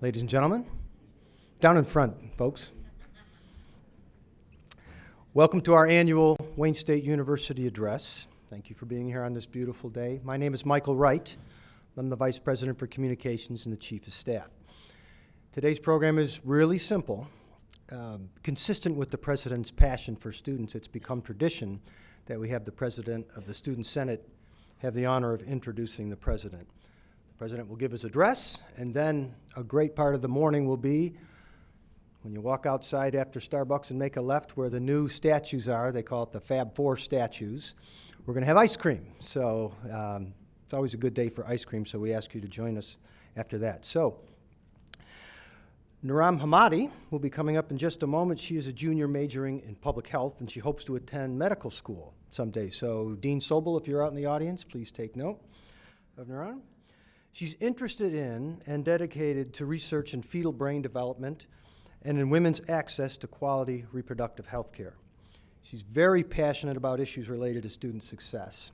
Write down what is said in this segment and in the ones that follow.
Ladies and gentlemen, down in front, folks. Welcome to our annual Wayne State University address. Thank you for being here on this beautiful day. My name is Michael Wright. I'm the Vice President for Communications and the Chief of Staff. Today's program is really simple. Consistent with the President's passion for students, it's become tradition that we have the President of the Student Senate have the honor of introducing the President. The President will give his address, and then a great part of the morning will be when you walk outside after Starbucks and make a left where the new statues are. They call it the Fab Four statues. We're going to have ice cream. So it's always a good day for ice cream, so we ask you to join us after that. So Nurhan Hamadi will be coming up in just a moment. She is a junior majoring in public health, and she hopes to attend medical school someday. So Dean Sobel, if you're out in the audience, please take note of Nurhan. She's interested in and dedicated to research in fetal brain development and in women's access to quality reproductive health care. She's very passionate about issues related to student success,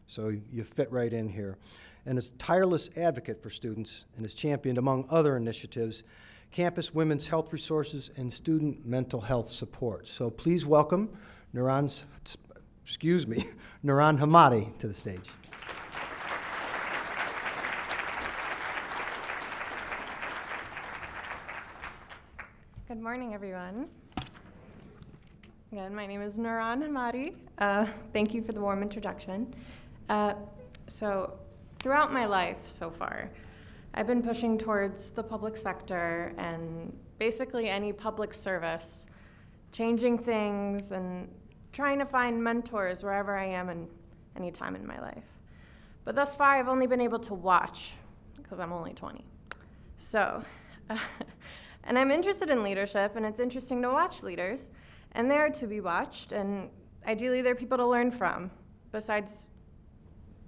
so you fit right in here, and is a tireless advocate for students and has championed, among other initiatives, campus women's health resources and student mental health support. So please welcome Nurhan Hamadi to the stage. Good morning, everyone. Again, my name is Nurhan Hamadi. Thank you for the warm introduction. So throughout my life so far, I've been pushing towards the public sector and basically any public service, changing things and trying to find mentors wherever I am and any time in my life. But thus far, I've only been able to watch because I'm only 20. So, and I'm interested in leadership, and it's interesting to watch leaders, and they're to be watched, and ideally they're people to learn from. Besides,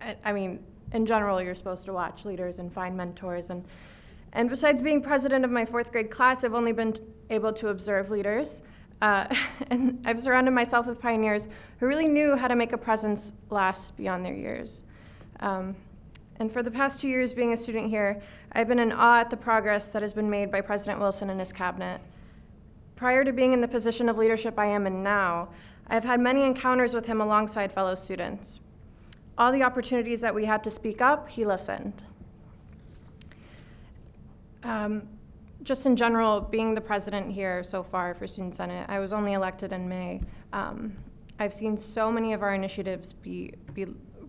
in general, you're supposed to watch leaders and find mentors. And besides being president of my fourth grade class, I've only been able to observe leaders. And I've surrounded myself with pioneers who really knew how to make a presence last beyond their years. And for the past 2 years being a student here, I've been in awe at the progress that has been made by President Wilson and his cabinet. Prior to being in the position of leadership I am in now, I've had many encounters with him alongside fellow students. All the opportunities that we had to speak up, he listened. Just in general, being the president here so far for Student Senate, I was only elected in May. I've seen so many of our initiatives be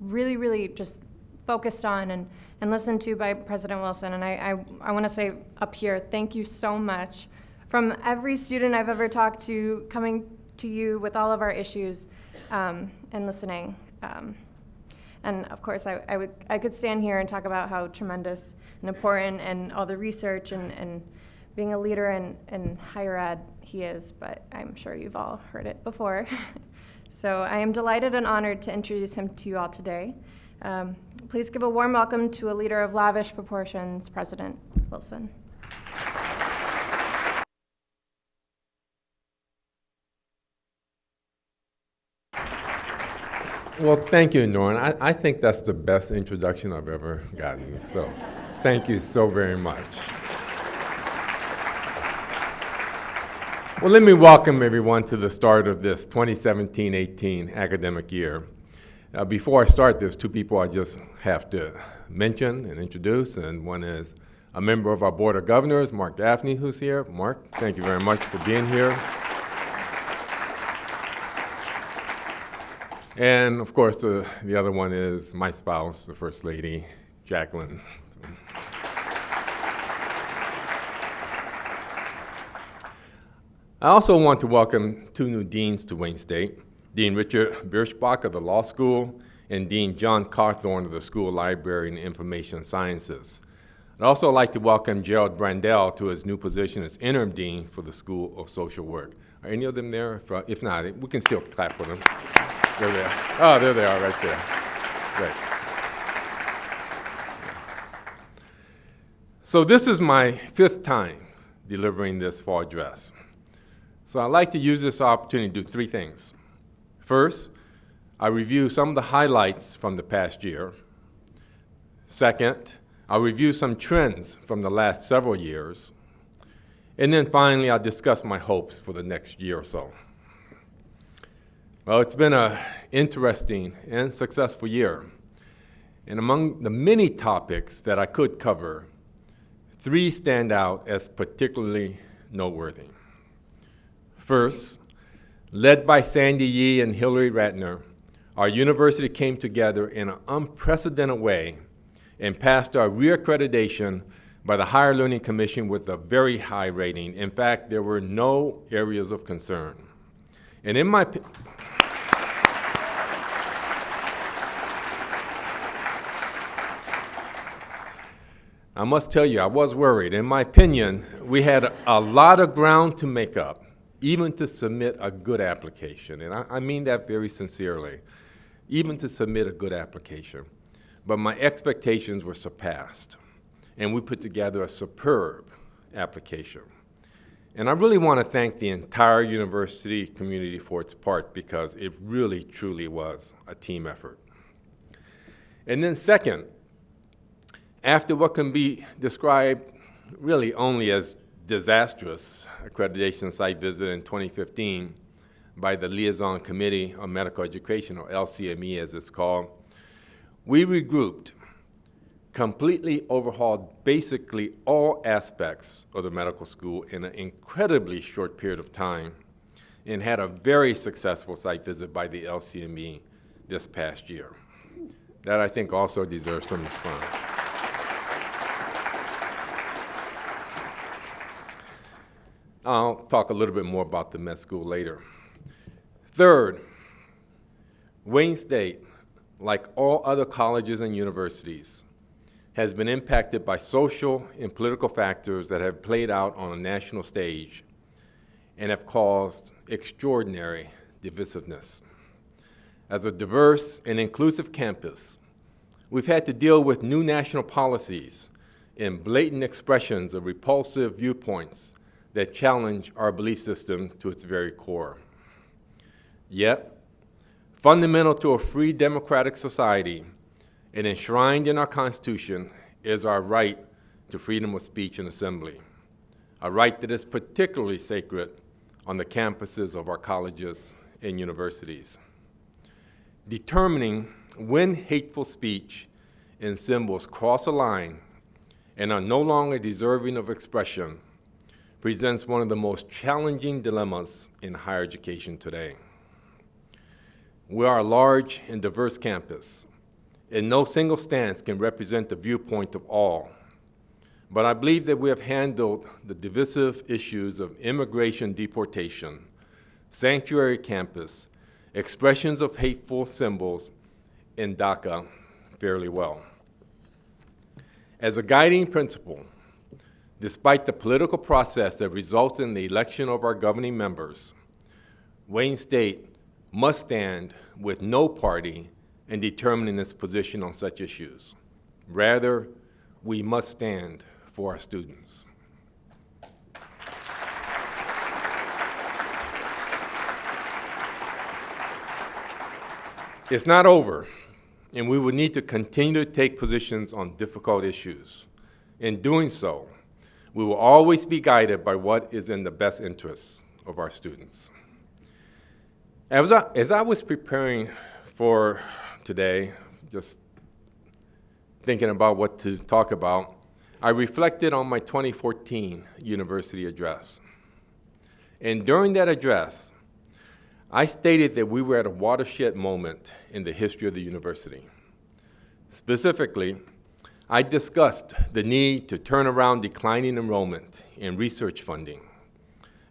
really, really just focused on and listened to by President Wilson. And I want to say up here, thank you so much. From every student I've ever talked to, coming to you with all of our issues and listening. And of course, I could stand here and talk about how tremendous and important and all the research and being a leader in higher ed he is, but I'm sure you've all heard it before. So I am delighted and honored to introduce him to you all today. Please give a warm welcome to a leader of lavish proportions, President Wilson. Well, thank you, Nurhan. I think that's the best introduction I've ever gotten, so thank you so very much. Well, let me welcome everyone to the start of this 2017-18 academic year. Before I start, there's two people I just have to mention and introduce, and one is a member of our Board of Governors, Mark Daphne, who's here. Mark, thank you very much for being here. And of course, the other one is my spouse, the First Lady, Jacqueline. I also want to welcome two new deans to Wayne State, Dean Richard Birschbach of the Law School and Dean John Cawthorn of the School of Library and Information Sciences. I'd also like to welcome Gerald Brandel to his new position as interim dean for the School of Social Work. Are any of them there? If not, we can still clap for them. There they are. Oh, there they are right there. Great. So this is my fifth time delivering this fall address. So I'd like to use this opportunity to do three things. First, I review some of the highlights from the past year. Second, I'll review some trends from the last several years. And then finally, I'll discuss my hopes for the next year or so. Well, it's been an interesting and successful year. And among the many topics that I could cover, 3 stand out as particularly noteworthy. First, led by Sandy Yee and Hillary Ratner, our university came together in an unprecedented way and passed our reaccreditation by the Higher Learning Commission with a very high rating. In fact, there were no areas of concern. And in my I must tell you, I was worried. In my opinion, we had a lot of ground to make up, even to submit a good application. And I mean that very sincerely, even to submit a good application. But my expectations were surpassed, and we put together a superb application. And I really want to thank the entire university community for its part, because it really, truly was a team effort. And then second, after what can be described really only as disastrous accreditation site visit in 2015 by the Liaison Committee on Medical Education, or LCME as it's called, we regrouped, completely overhauled basically all aspects of the medical school in an incredibly short period of time, and had a very successful site visit by the LCME this past year. That, I think, also deserves some response. I'll talk a little bit more about the med school later. Third, Wayne State, like all other colleges and universities, has been impacted by social and political factors that have played out on a national stage and have caused extraordinary divisiveness. As a diverse and inclusive campus, we've had to deal with new national policies and blatant expressions of repulsive viewpoints that challenge our belief system to its very core. Yet, fundamental to a free democratic society and enshrined in our Constitution is our right to freedom of speech and assembly, a right that is particularly sacred on the campuses of our colleges and universities. Determining when hateful speech and symbols cross a line and are no longer deserving of expression presents one of the most challenging dilemmas in higher education today. We are a large and diverse campus, and no single stance can represent the viewpoint of all. But I believe that we have handled the divisive issues of immigration deportation, sanctuary campus, expressions of hateful symbols, and DACA fairly well. As a guiding principle, despite the political process that results in the election of our governing members, Wayne State must stand with no party in determining its position on such issues. Rather, we must stand for our students. It's not over, and we will need to continue to take positions on difficult issues. In doing so, we will always be guided by what is in the best interests of our students. As I was preparing for today, just thinking about what to talk about, I reflected on my 2014 university address. And during that address, I stated that we were at a watershed moment in the history of the university. Specifically, I discussed the need to turn around declining enrollment in research funding,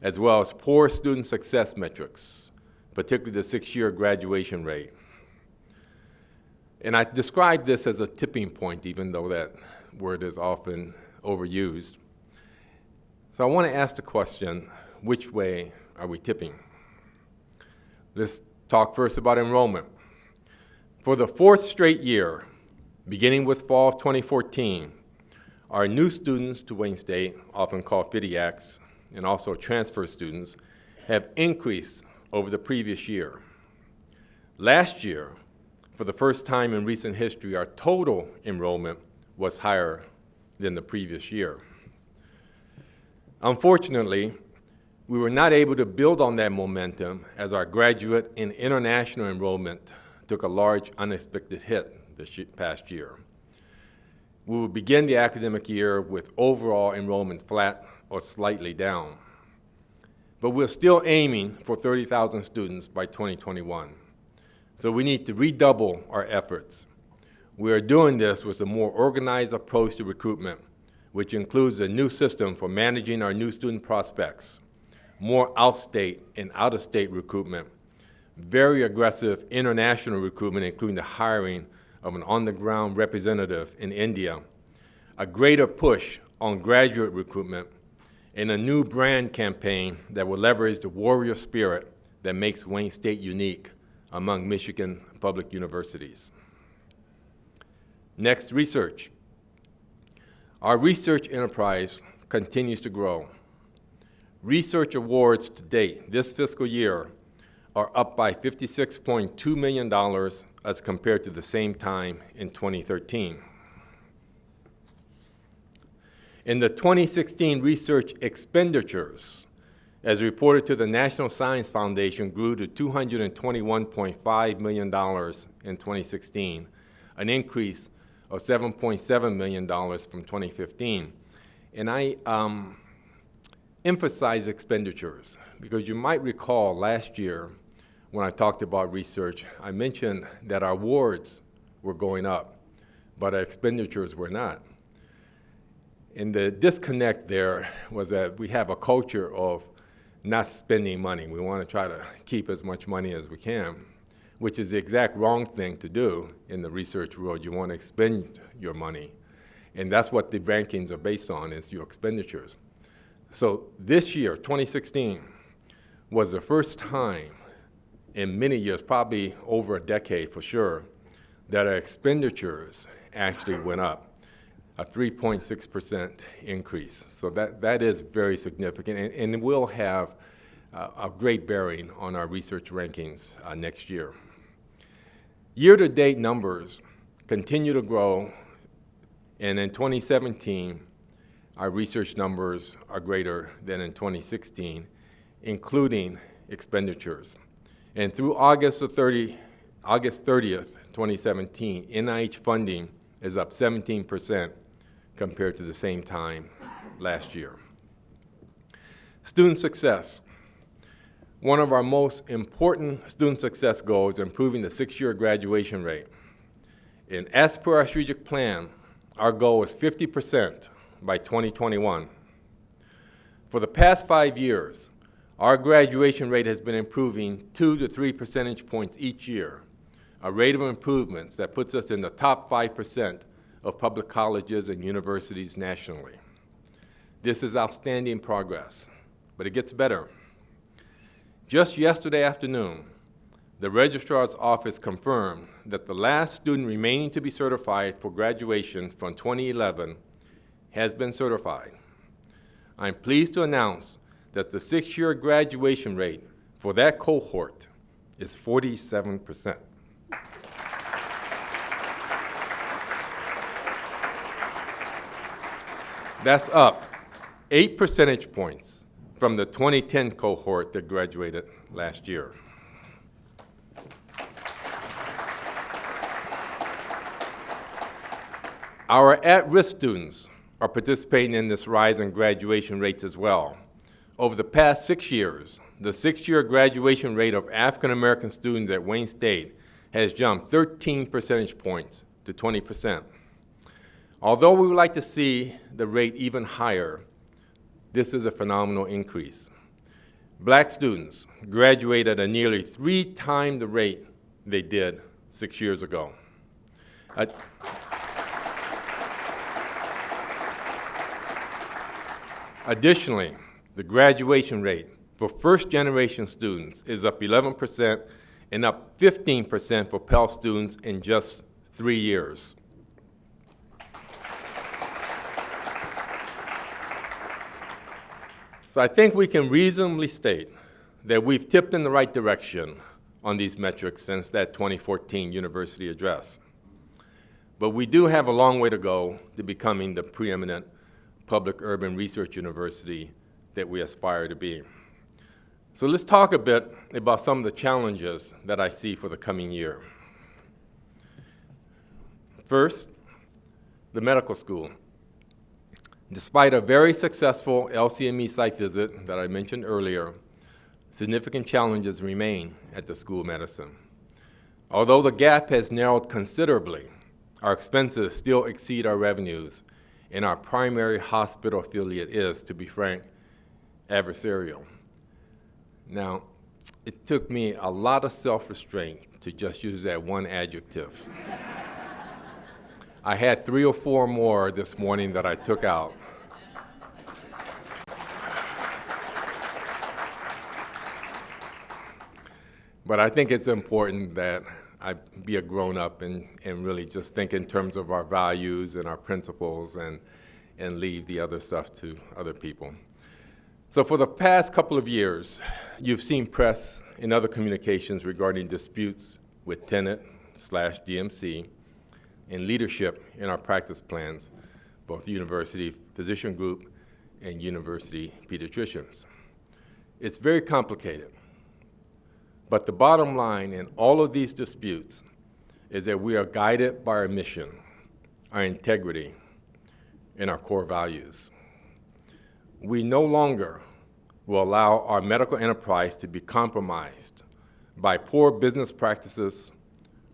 as well as poor student success metrics, particularly the 6-year graduation rate. And I described this as a tipping point, even though that word is often overused. So I want to ask the question, which way are we tipping? Let's talk first about enrollment. For the 4th straight year, beginning with fall of 2014, our new students to Wayne State, often called FIDIACs, and also transfer students, have increased over the previous year. Last year, for the first time in recent history, our total enrollment was higher than the previous year. Unfortunately, we were not able to build on that momentum as our graduate and international enrollment took a large unexpected hit this past year. We will begin the academic year with overall enrollment flat or slightly down. But we're still aiming for 30,000 students by 2021. So we need to redouble our efforts. We are doing this with a more organized approach to recruitment, which includes a new system for managing our new student prospects, more outstate and out-of-state recruitment, very aggressive international recruitment, including the hiring of an on-the-ground representative in India, a greater push on graduate recruitment, and a new brand campaign that will leverage the warrior spirit that makes Wayne State unique among Michigan public universities. Next, research. Our research enterprise continues to grow. Research awards to date this fiscal year are up by $56.2 million as compared to the same time in 2013. In the 2016 research expenditures, as reported to the National Science Foundation, grew to $221.5 million in 2016, an increase of $7.7 million from 2015. And I emphasize expenditures because you might recall last year when I talked about research, I mentioned that our awards were going up, but our expenditures were not. And the disconnect there was that we have a culture of not spending money. We want to try to keep as much money as we can, which is the exact wrong thing to do in the research world. You want to expend your money. And that's what the rankings are based on, is your expenditures. So this year, 2016, was the first time in many years, probably over a decade for sure, that our expenditures actually went up, a 3.6% increase. So that is very significant, and it will have a great bearing on our research rankings next year. Year-to-date numbers continue to grow, and in 2017, our research numbers are greater than in 2016, including expenditures. And through August 30th, 2017, NIH funding is up 17% compared to the same time last year. Student success. One of our most important student success goals is improving the six-year graduation rate. And as per our strategic plan, our goal is 50% by 2021. For the past 5 years, our graduation rate has been improving 2 to 3 percentage points each year, a rate of improvements that puts us in the top 5% of public colleges and universities nationally. This is outstanding progress, but it gets better. Just yesterday afternoon, the Registrar's Office confirmed that the last student remaining to be certified for graduation from 2011 has been certified. I'm pleased to announce that the six-year graduation rate for that cohort is 47%. That's up 8 percentage points from the 2010 cohort that graduated last year. Our at-risk students are participating in this rise in graduation rates as well. Over the past 6 years, the six-year graduation rate of African American students at Wayne State has jumped 13 percentage points to 20%. Although we would like to see the rate even higher, this is a phenomenal increase. Black students graduate at a nearly 3 times the rate they did 6 years ago. Additionally, the graduation rate for first-generation students is up 11% and up 15% for Pell students in just 3 years. So I think we can reasonably state that we've tipped in the right direction on these metrics since that 2014 university address. But we do have a long way to go to becoming the preeminent public urban research university that we aspire to be. So let's talk a bit about some of the challenges that I see for the coming year. First, the medical school. Despite a very successful LCME site visit that I mentioned earlier, significant challenges remain at the School of Medicine. Although the gap has narrowed considerably, our expenses still exceed our revenues, and our primary hospital affiliate is, to be frank, adversarial. Now, it took me a lot of self-restraint to just use that one adjective. I had 3 or 4 more this morning that I took out. But I think it's important that I be a grown-up and really just think in terms of our values and our principles and leave the other stuff to other people. So for the past couple of years, you've seen press and other communications regarding disputes with Tenet/DMC and leadership in our practice plans, both university physician group and university pediatricians. It's very complicated. But the bottom line in all of these disputes is that we are guided by our mission, our integrity, and our core values. We no longer will allow our medical enterprise to be compromised by poor business practices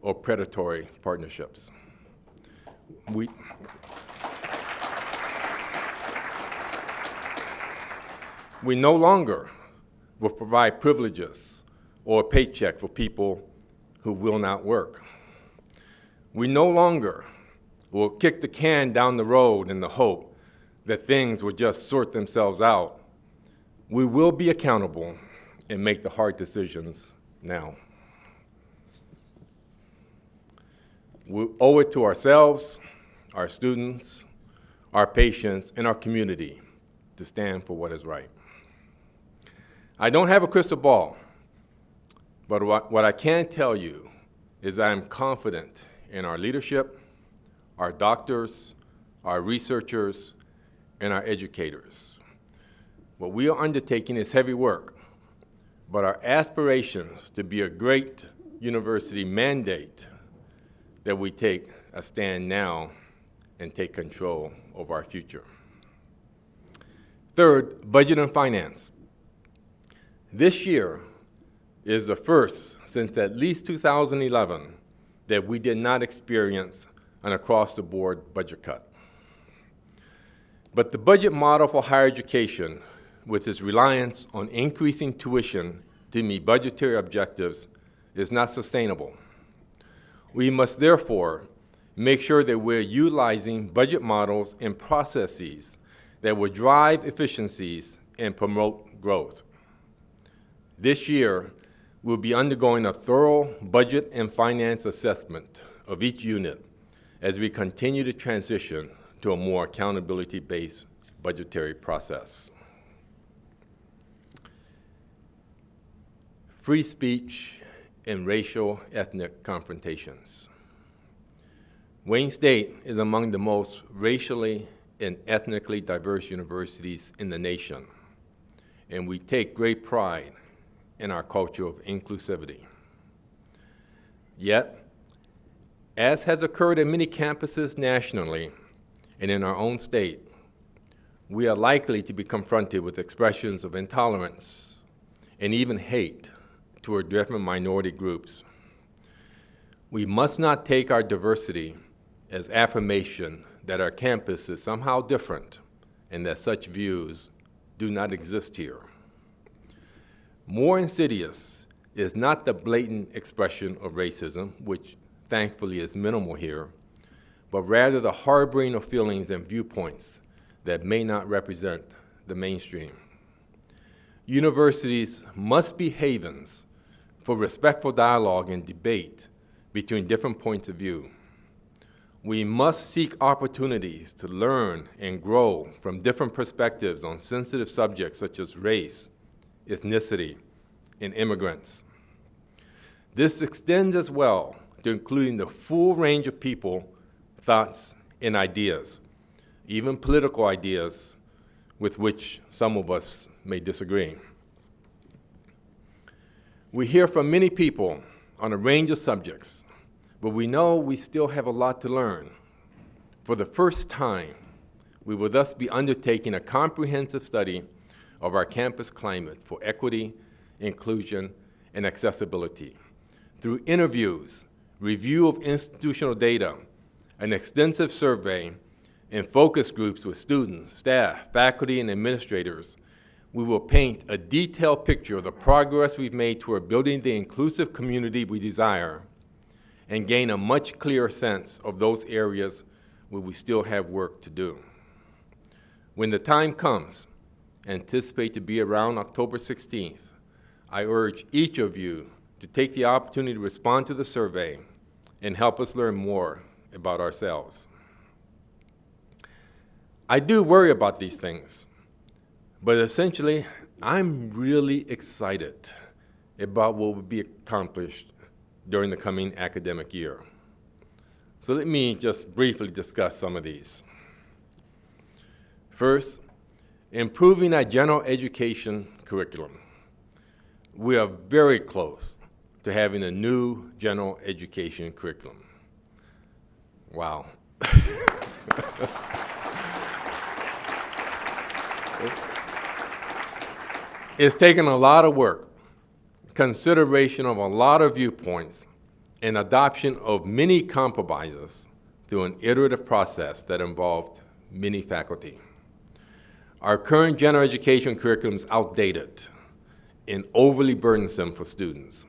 or predatory partnerships. We no longer will provide privileges or a paycheck for people who will not work. We no longer will kick the can down the road in the hope that things will just sort themselves out. We will be accountable and make the hard decisions now. We owe it to ourselves, our students, our patients, and our community to stand for what is right. I don't have a crystal ball, but what I can tell you is I am confident in our leadership, our doctors, our researchers, and our educators. What we are undertaking is heavy work, but our aspirations to be a great university mandate that we take a stand now and take control of our future. Third, budget and finance. This year is the first since at least 2011 that we did not experience an across-the-board budget cut. But the budget model for higher education, with its reliance on increasing tuition to meet budgetary objectives, is not sustainable. We must therefore make sure that we're utilizing budget models and processes that will drive efficiencies and promote growth. This year, we'll be undergoing a thorough budget and finance assessment of each unit as we continue to transition to a more accountability-based budgetary process. Free speech and racial ethnic confrontations. Wayne State is among the most racially and ethnically diverse universities in the nation, and we take great pride in our culture of inclusivity. Yet, as has occurred at many campuses nationally and in our own state, we are likely to be confronted with expressions of intolerance and even hate toward different minority groups. We must not take our diversity as affirmation that our campus is somehow different and that such views do not exist here. More insidious is not the blatant expression of racism, which thankfully is minimal here, but rather the harboring of feelings and viewpoints that may not represent the mainstream. Universities must be havens for respectful dialogue and debate between different points of view. We must seek opportunities to learn and grow from different perspectives on sensitive subjects such as race, ethnicity, and immigrants. This extends as well to including the full range of people, thoughts, and ideas, even political ideas with which some of us may disagree. We hear from many people on a range of subjects, but we know we still have a lot to learn. For the first time, we will thus be undertaking a comprehensive study of our campus climate for equity, inclusion, and accessibility. Through interviews, review of institutional data, an extensive survey, and focus groups with students, staff, faculty, and administrators, we will paint a detailed picture of the progress we've made toward building the inclusive community we desire and gain a much clearer sense of those areas where we still have work to do. When the time comes, anticipate to be around October 16th, I urge each of you to take the opportunity to respond to the survey and help us learn more about ourselves. I do worry about these things, but essentially, I'm really excited about what will be accomplished during the coming academic year. So let me just briefly discuss some of these. First, improving our general education curriculum. We are very close to having a new general education curriculum. Wow. It's taken a lot of work, consideration of a lot of viewpoints, and adoption of many compromises through an iterative process that involved many faculty. Our current general education curriculum is outdated and overly burdensome for students.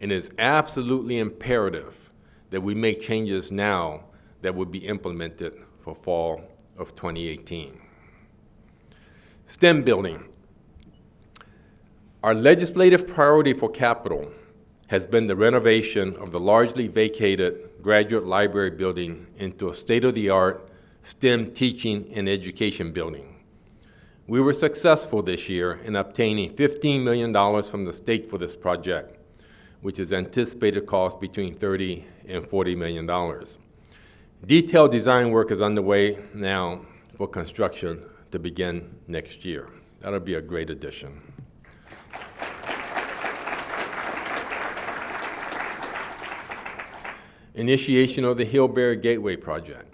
And it's absolutely imperative that we make changes now that will be implemented for fall of 2018. STEM building. Our legislative priority for capital has been the renovation of the largely vacated graduate library building into a state-of-the-art STEM teaching and education building. We were successful this year in obtaining $15 million from the state for this project, which is anticipated cost between $30 and $40 million. Detailed design work is underway now for construction to begin next year. That'll be a great addition. Initiation of the Hillberry Gateway Project.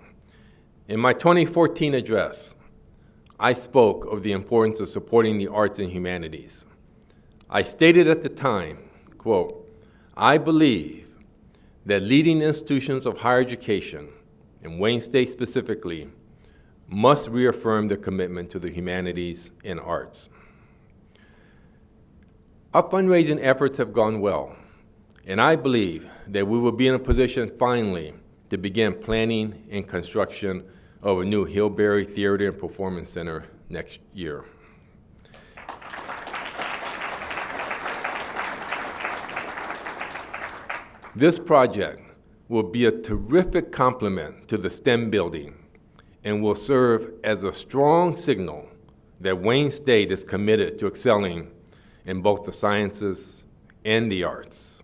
In my 2014 address, I spoke of the importance of supporting the arts and humanities. I stated at the time, quote, I believe that leading institutions of higher education, and Wayne State specifically, must reaffirm their commitment to the humanities and arts. Our fundraising efforts have gone well, and I believe that we will be in a position finally to begin planning and construction of a new Hillberry Theater and Performance Center next year. This project will be a terrific complement to the STEM building and will serve as a strong signal that Wayne State is committed to excelling in both the sciences and the arts.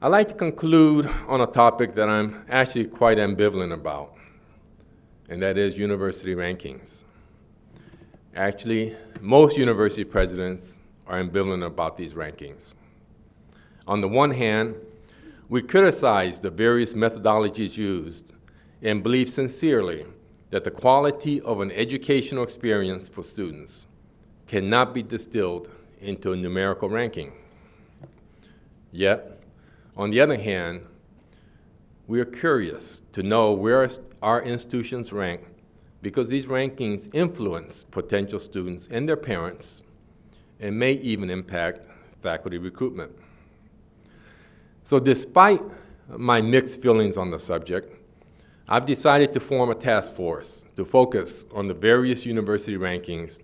I'd like to conclude on a topic that I'm actually quite ambivalent about, and that is university rankings. Actually, most university presidents are ambivalent about these rankings. On the one hand, we criticize the various methodologies used and believe sincerely that the quality of an educational experience for students cannot be distilled into a numerical ranking. Yet, on the other hand, we are curious to know where our institutions rank because these rankings influence potential students and their parents and may even impact faculty recruitment. So despite my mixed feelings on the subject, I've decided to form a task force to focus on the various university rankings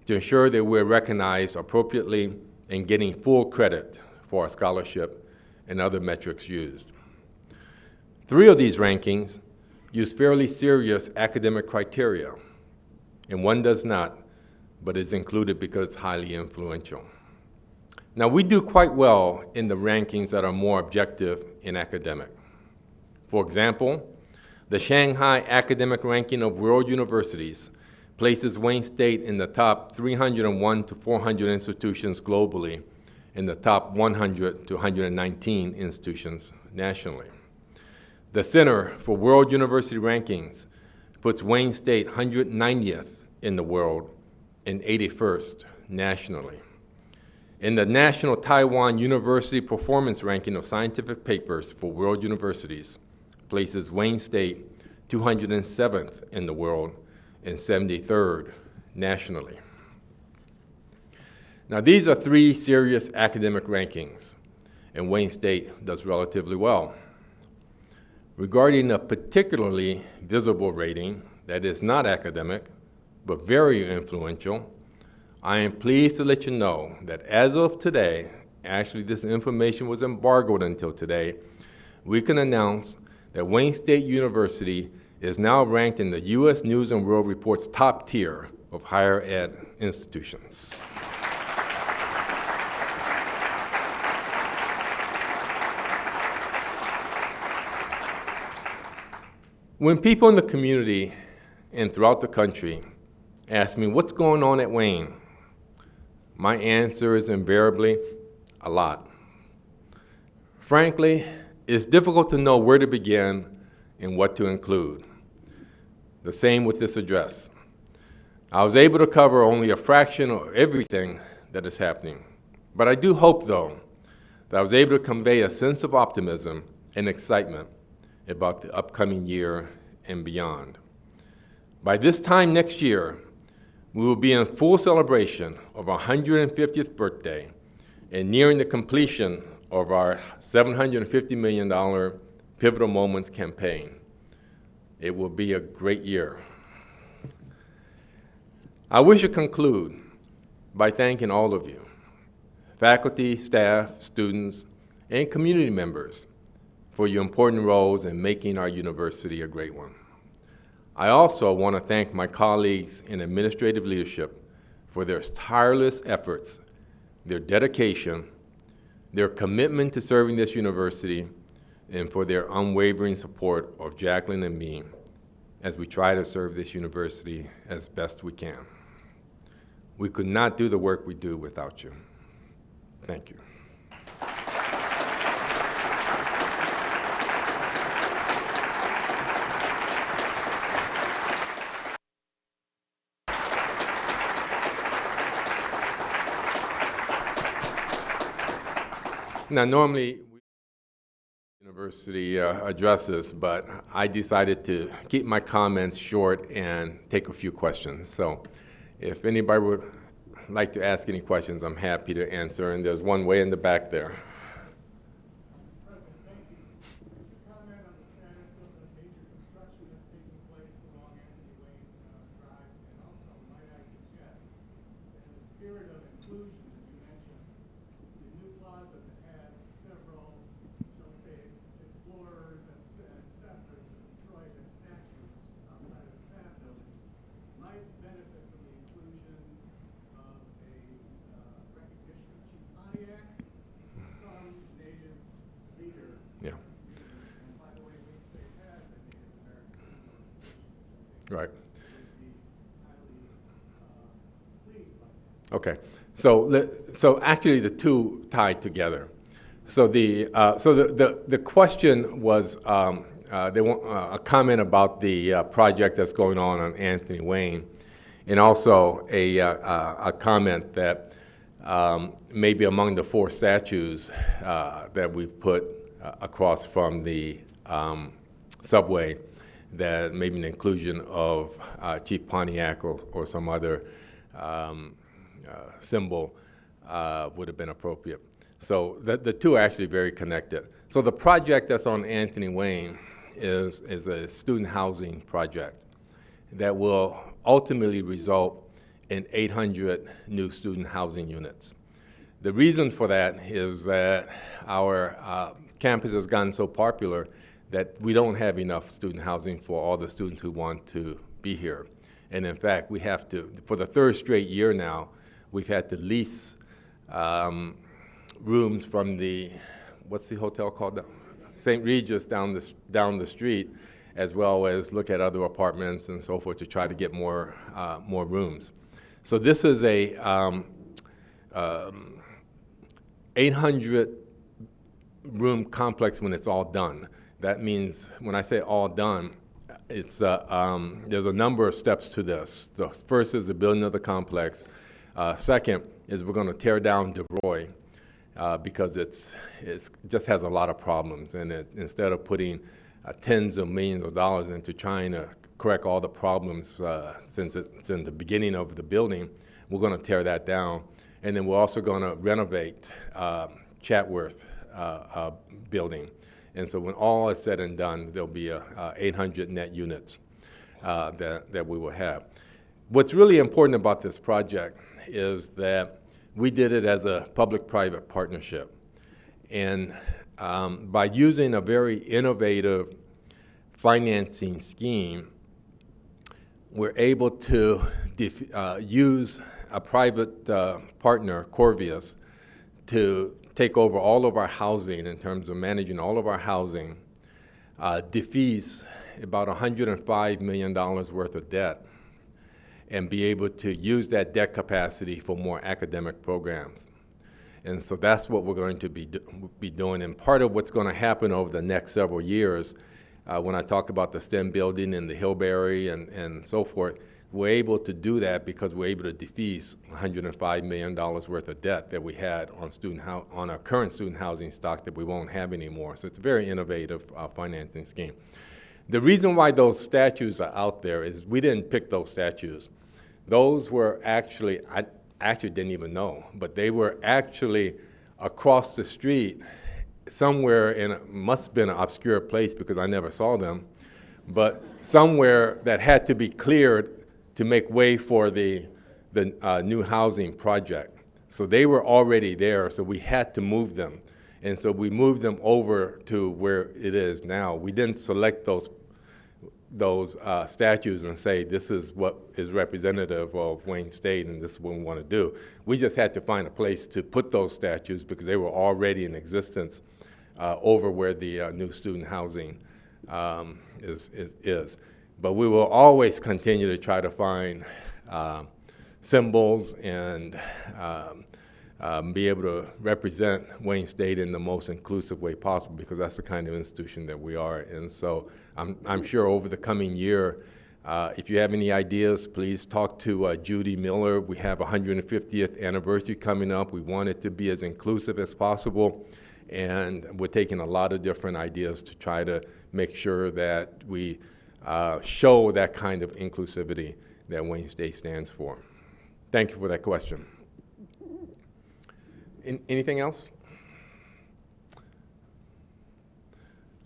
to ensure that we're recognized appropriately and getting full credit for our scholarship and other metrics used. 3 of these rankings use fairly serious academic criteria, and 1 does not, but is included because it's highly influential. Now, we do quite well in the rankings that are more objective and academic. For example, the Shanghai Academic Ranking of World Universities places Wayne State in the top 301 to 400 institutions globally, in the top 100 to 119 institutions nationally. The Center for World University Rankings puts Wayne State 190th in the world and 81st nationally. In the National Taiwan University Performance Ranking of Scientific Papers for World Universities, places Wayne State 207th in the world and 73rd nationally. Now, these are three serious academic rankings, and Wayne State does relatively well. Regarding a particularly visible rating that is not academic, but very influential, I am pleased to let you know that as of today, actually this information was embargoed until today, we can announce that Wayne State University is now ranked in the U.S. News and World Report's top tier of higher ed institutions. When people in the community and throughout the country ask me, what's going on at Wayne? My answer is invariably, a lot. Frankly, it's difficult to know where to begin and what to include. The same with this address. I was able to cover only a fraction of everything that is happening. But I do hope, though, that I was able to convey a sense of optimism and excitement about the upcoming year and beyond. By this time next year, we will be in full celebration of our 150th birthday and nearing the completion of our $750 million Pivotal Moments campaign. It will be a great year. I wish to conclude by thanking all of you, faculty, staff, students, and community members, for your important roles in making our university a great one. I also want to thank my colleagues in administrative leadership for their tireless efforts, their dedication, their commitment to serving this university, and for their unwavering support of Jacqueline and me as we try to serve this university as best we can. We could not do the work we do without you. Thank you. Now, normally, university addresses, but I decided to keep my comments short and take a few questions. So if anybody would like to ask any questions, I'm happy to answer. And there's one way in the back there. President, thank you. Could you comment on the status of the major construction that's taking place along Anthony Wayne Drive? And also, might I suggest, in the spirit of inclusion that you mentioned, the new plaza that has several, shall we say, explorers and settlers of Detroit and statues outside of the Fab Building might benefit from the inclusion of a recognition of Chief Pontiac, some native leader. Yeah. And by the way, Wayne State has a Native American organization, Right. which I think would be highly pleased by that. Okay. So actually, the two tied together. So the question was they want a comment about the project that's going on Anthony Wayne, and also a comment that maybe among the 4 statues that we've put across from the subway, that maybe an inclusion of Chief Pontiac or some other symbol would have been appropriate. So the two are actually very connected. So the project that's on Anthony Wayne is a student housing project that will ultimately result in 800 new student housing units. The reason for that is that our campus has gotten so popular that we don't have enough student housing for all the students who want to be here. And in fact, we have to, for the 3rd straight year now, we've had to lease rooms from the, what's the hotel called? St. Regis down the street. as well as look at other apartments and so forth to try to get more rooms. So this is a 800 room complex when it's all done. That means when I say all done, it's there's a number of steps to this. The first is the building of the complex. Second is we're going to tear down DeRoy because it just has a lot of problems, and instead of putting tens of millions of dollars into trying to correct all the problems since it's in the beginning of the building, we're going to tear that down, and then we're also going to renovate Chatworth building. And so when all is said and done, there'll be 800 net units that we will have. What's really important about this project is that we did it as a public-private partnership. And by using a very innovative financing scheme, we're able to use a private partner, Corvius, to take over all of our housing in terms of managing all of our housing, defease about $105 million worth of debt, and be able to use that debt capacity for more academic programs. And so that's what we're going to be doing. And part of what's going to happen over the next several years, when I talk about the STEM building and the Hillberry and so forth, we're able to do that because we're able to defease $105 million worth of debt that we had on our current student housing stock that we won't have anymore. So it's a very innovative financing scheme. The reason why those statues are out there is we didn't pick those statues. Those were actually, I actually didn't even know, but they were actually across the street somewhere must have been an obscure place because I never saw them, but somewhere that had to be cleared to make way for the new housing project. So they were already there, so we had to move them. And so we moved them over to where it is now. We didn't select those statues and say this is what is representative of Wayne State and this is what we want to do. We just had to find a place to put those statues because they were already in existence over where the new student housing is. But we will always continue to try to find symbols and be able to represent Wayne State in the most inclusive way possible because that's the kind of institution that we are. And so I'm sure over the coming year, if you have any ideas, please talk to Judy Miller. We have a 150th anniversary coming up. We want it to be as inclusive as possible. And we're taking a lot of different ideas to try to make sure that we show that kind of inclusivity that Wayne State stands for. Thank you for that question. Anything else?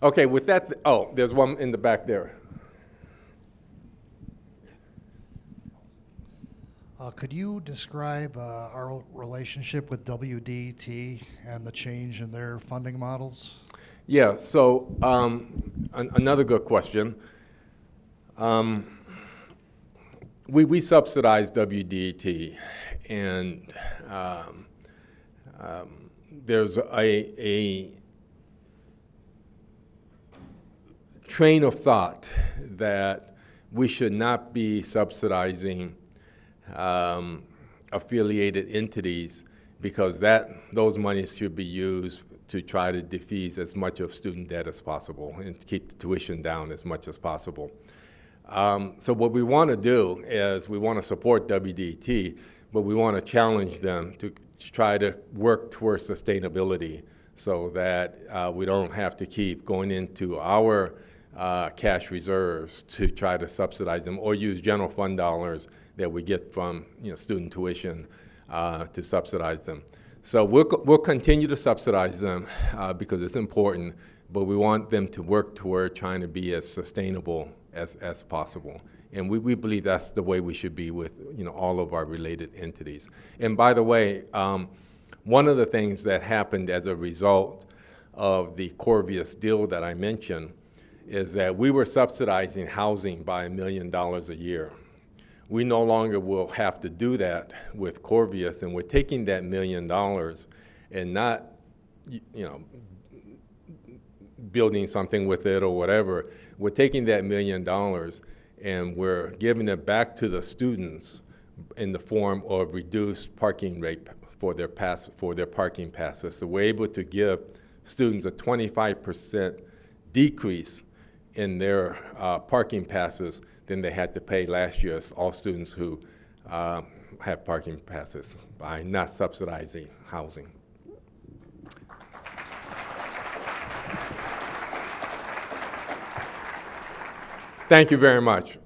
Okay, with that, there's one in the back there. Could you describe our relationship with WDET and the change in their funding models? Yeah, so another good question. We subsidize WDET, and there's a train of thought that we should not be subsidizing affiliated entities because those monies should be used to try to defease as much of student debt as possible and keep the tuition down as much as possible. So what we want to do is we want to support WDET, but we want to challenge them to try to work towards sustainability so that we don't have to keep going into our cash reserves to try to subsidize them or use general fund dollars that we get from student tuition to subsidize them. So we'll continue to subsidize them because it's important, but we want them to work toward trying to be as sustainable as possible. And we believe that's the way we should be with all of our related entities. And by the way, one of the things that happened as a result of the Corvius deal that I mentioned is that we were subsidizing housing by $1 million a year. We no longer will have to do that with Corvius, and we're taking that $1 million and not, building something with it or whatever. We're taking that $1 million and we're giving it back to the students in the form of reduced parking rate for their parking passes. So we're able to give students a 25% decrease in their parking passes than they had to pay last year. It's all students who have parking passes by not subsidizing housing. Thank you very much.